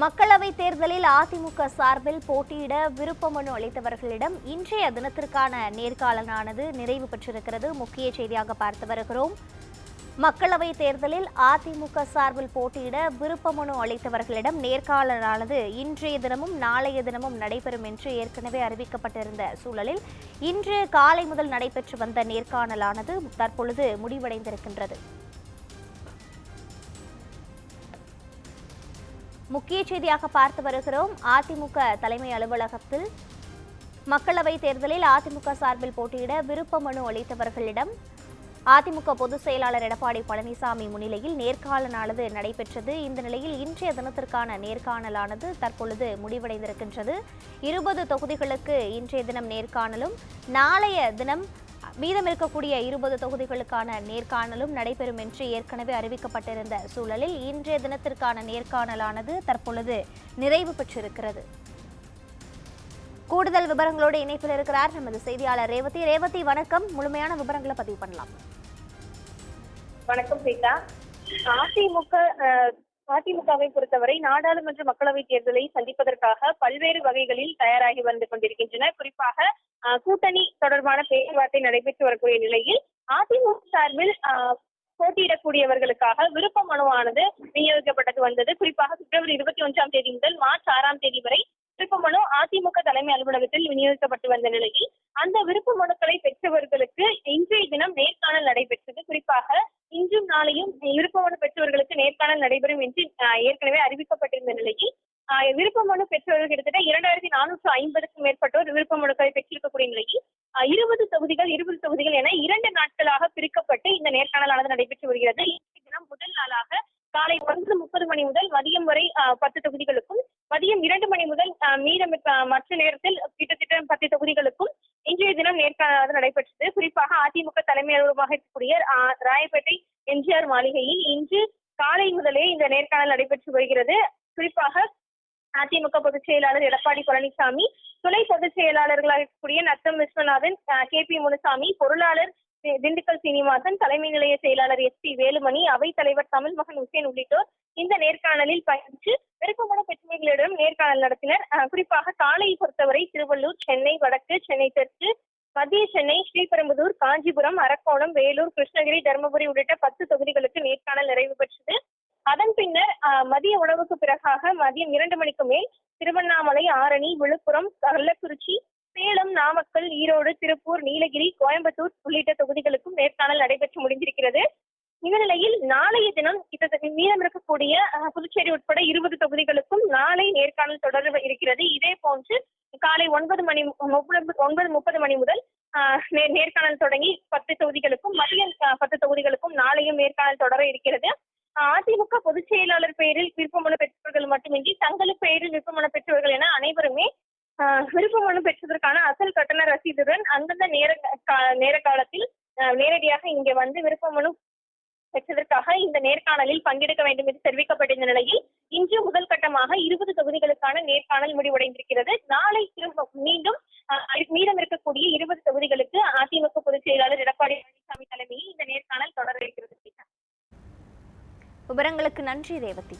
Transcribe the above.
மக்களவைத் தேர்தலில் அதிமுக சார்பில் போட்டியிட விருப்ப மனு அளித்தவர்களிடம் இன்றைய தினத்திற்கான நேர்காணலானது நிறைவு பெற்றிருக்கிறது. முக்கிய செய்தியாக பார்த்து வருகிறோம். மக்களவைத் தேர்தலில் அதிமுக சார்பில் போட்டியிட விருப்ப மனு அளித்தவர்களிடம் நேர்காணலானது இன்றைய தினமும் நாளைய தினமும் நடைபெறும் என்று ஏற்கனவே அறிவிக்கப்பட்டிருந்த சூழலில் இன்று காலை முதல் நடைபெற்று வந்த நேர்காணலானது தற்பொழுது முடிவடைந்திருக்கின்றது. முக்கிய செய்தியாக பார்த்து வருகிறோம். அதிமுக தலைமை அலுவலகத்தில் மக்களவைத் தேர்தலில் அதிமுக சார்பில் போட்டியிட விருப்ப மனு அளித்தவர்களிடம் அதிமுக பொதுச் செயலாளர் எடப்பாடி பழனிசாமி முன்னிலையில் நேர்காணலானது நடைபெற்றது. இந்த நிலையில் இன்றைய தினத்திற்கான நேர்காணலானது தற்பொழுது முடிவடைந்திருக்கின்றது. 20 தொகுதிகளுக்கு இன்றைய தினம் நேர்காணலும் நாளைய தினம் மீதம் இருக்கக்கூடிய 20 தொகுதிகளுக்கான நேர்காணலும் நடைபெறும் என்று ஏற்கனவே அறிவிக்கப்பட்டிருந்த சூழலில் இன்றைய தினத்திற்கான நேர்காணலானது தற்பொழுது நிறைவு பெற்றிருக்கிறது. கூடுதல் விவரங்களோடு இணைப்பில் இருக்கிறார் நமது செய்தியாளர் ரேவதி. ரேவதி, வணக்கம். முழுமையான விவரங்களை பதிவு பண்ணலாம். வணக்கம் சீதா. அதிமுகவை பொறுத்தவரை நாடாளுமன்ற மக்களவைத் தேர்தலை சந்திப்பதற்காக பல்வேறு வகைகளில் தயாராகி வந்து கொண்டிருக்கின்றன. குறிப்பாக கூட்டணி தொடர்பான பேச்சுவார்த்தை நடைபெற்று வரக்கூடிய நிலையில் அதிமுக சார்பில் போட்டியிடக்கூடியவர்களுக்காக விருப்ப மனுவானது விநியோகிக்கப்பட்டது வந்தது. குறிப்பாக பிப்ரவரி 21ஆம் தேதி முதல் மார்ச் 6ஆம் தேதி வரை விருப்ப மனு அதிமுக தலைமை அலுவலகத்தில் விநியோகிக்கப்பட்டு வந்த நிலையில் அந்த விருப்ப மனுக்களை பெற்றவர்களுக்கு இன்றைய தினம் நேர்காணல் நடைபெற்றது. குறிப்பாக இன்றும் நாளையும் விருப்ப மனு பெற்றவர்களுக்கு நேர்காணல் நடைபெறும் என்று ஏற்கனவே அறிவிக்கப்பட்டிருந்த நிலையில் விருப்ப மனு பெற்றவர்கள் கிட்டத்தட்ட 2450க்கும் மேற்பட்டோர் விருப்ப மனுக்களை பெற்றிருக்கக்கூடிய நிலையில் 20 தொகுதிகள் என 2 நாட்களாக பிரிக்கப்பட்டு இந்த நேர்காணலானது நடைபெற்று வருகிறது. இன்றைய தினம் முதல் நாளாக காலை 9:30 மணி முதல் மதியம் வரை 10 தொகுதிகளுக்கும், மதியம் 2 மணி முதல் மீதம் மற்ற நேரத்தில் கிட்டத்தட்ட 10 தொகுதிகளுக்கும் இன்றைய தினம் நேர்காணலானது நடைபெற்றது. குறிப்பாக அதிமுக தலைமை அலுவலகமாக இருக்கக்கூடிய ராயப்பேட்டை எம்ஜிஆர் மாளிகையில் இன்று காலை முதலே இந்த நேர்காணல் நடைபெற்று வருகிறது. குறிப்பாக அதிமுக பொதுச் செயலாளர் எடப்பாடி பழனிசாமி, துணை பொதுச் செயலாளர்களாக இருக்கக்கூடிய நத்தம் விஸ்வநாதன், KP முனுசாமி, பொருளாளர் திண்டுக்கல் சீனிவாசன், தலைமை நிலைய செயலாளர் SP வேலுமணி, அவைத் தலைவர் தமிழ்மகன் உசேன் உள்ளிட்டோர் இந்த நேர்காணலில் பயின்று விருப்பமனு பெற்றவர்களிடம் நேர்காணல் நடத்தினர். குறிப்பாக காலையை பொறுத்தவரை திருவள்ளூர், சென்னை வடக்கு, சென்னை தெற்கு, மத்திய சென்னை, ஸ்ரீபெரும்புதூர், காஞ்சிபுரம், அரக்கோணம், வேலூர், கிருஷ்ணகிரி, தருமபுரி உள்ளிட்ட 10 தொகுதிகளுக்கு நேர்காணல் நிறைவு பெற்றது. அதன் பின்னர் மதிய உணவுக்கு பிறகாக மதியம் 2 மணிக்கு மேல் திருவண்ணாமலை, ஆரணி, விழுப்புரம், கள்ளக்குறிச்சி, சேலம், நாமக்கல், ஈரோடு, திருப்பூர், நீலகிரி, கோயம்புத்தூர் உள்ளிட்ட தொகுதிகளுக்கும் நேர்காணல் நடைபெற்று முடிந்திருக்கிறது. இந்த நிலையில் நாளைய தினம் மீதம் இருக்கக்கூடிய புதுச்சேரி உட்பட 20 தொகுதிகளுக்கும் நாளை நேர்காணல் தொடர இருக்கிறது. இதே போன்று காலை 9:30 மணி முதல் நேர்காணல் தொடங்கி 10 தொகுதிகளுக்கும், மதியம் 10 தொகுதிகளுக்கும் நாளையும் நேர்காணல் தொடர இருக்கிறது. அதிமுக பொதுச் செயலாளர் பெயரில் விருப்ப மனு பெற்றவர்கள் மட்டுமின்றி தங்களுக்கு பெயரில் விருப்ப மனு பெற்றவர்கள் என அனைவருமே விருப்ப மனு பெற்றதற்கான அசல் கட்டண ரசீதுடன் அந்தந்த நேர காலத்தில் நேரடியாக இங்கே வந்து விருப்ப மனு பெற்றதற்காக இந்த நேர்காணலில் பங்கெடுக்க வேண்டும் என்று தெரிவிக்கப்பட்டிருந்த நிலையில் இன்று முதல் கட்டமாக 20 தொகுதிகளுக்கான நேர்காணல் முடிவடைந்திருக்கிறது. நாளை மீண்டும் மீதம் இருக்கக்கூடிய 20 தொகுதிகளுக்கு அதிமுக பொதுச் செயலாளர் எடப்பாடி பழனிசாமி தலைமையில் இந்த நேர்காணல் தொடர இருக்கிறது. விவரங்களுக்கு நன்றி ரேவதி.